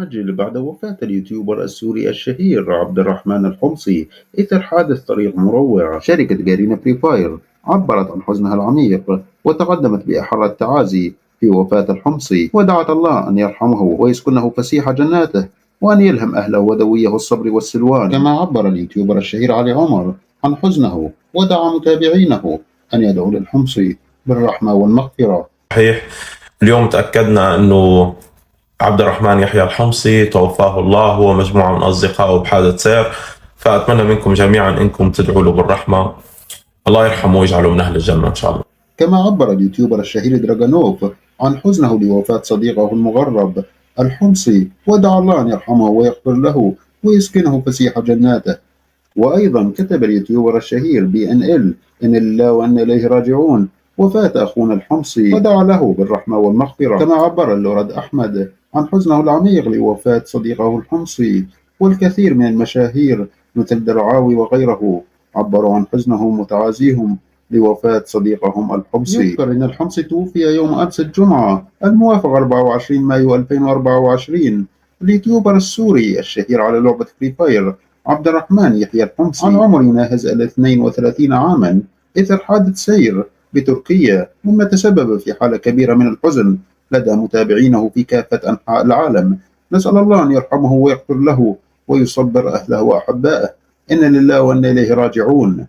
عاجل بعد وفاة اليوتيوبر السوري الشهير عبد الرحمن الحمصي إثر حادث طريق مروع. شركة جارينا فري فاير عبرت عن حزنها العميق وتقدمت بأحر التعازي في وفاة الحمصي، ودعت الله أن يرحمه ويسكنه فسيح جناته وأن يلهم أهله وذويه الصبر والسلوان. كما عبر اليوتيوبر الشهير علي عمر عن حزنه ودعا متابعينه أن يدعوا للحمصي بالرحمة والمغفرة. صحيح. اليوم تأكدنا أنه عبد الرحمن يحيى الحمصي توفاه الله هو ومجموعة من أصدقائه بحادث سير، فأتمنى منكم جميعا أنكم تدعوا له بالرحمة، الله يرحمه ويجعله من أهل الجنة إن شاء الله. كما عبر اليوتيوبر الشهير دراغانوف عن حزنه لوفاة صديقه المغرب الحمصي ودعا الله أن يرحمه ويغفر له ويسكنه فسيح جناته. وأيضا كتب اليوتيوبر الشهير BNL إن لله وإنا إليه راجعون وفاة أخونا الحمصي ودعا له بالرحمة والمغفرة. كما عبر اللورد أحمد عن حزنه العميق لوفاة صديقه الحمصي، والكثير من المشاهير مثل درعاوي وغيره عبروا عن حزنهم وتعازيهم لوفاة صديقهم الحمصي. يذكر أن الحمصي توفي يوم أمس الجمعة الموافق 24 مايو 2024. اليوتيوبر السوري الشهير على لعبة فري فاير عبد الرحمن يحيى الحمصي عن عمر يناهز 32 عاما إثر حادث سير بتركيا، مما تسبب في حالة كبيرة من الحزن لدى متابعينه في كافة أنحاء العالم. نسأل الله أن يرحمه ويغفر له ويصبر أهله وأحبائه. إن لله وإنا إليه راجعون.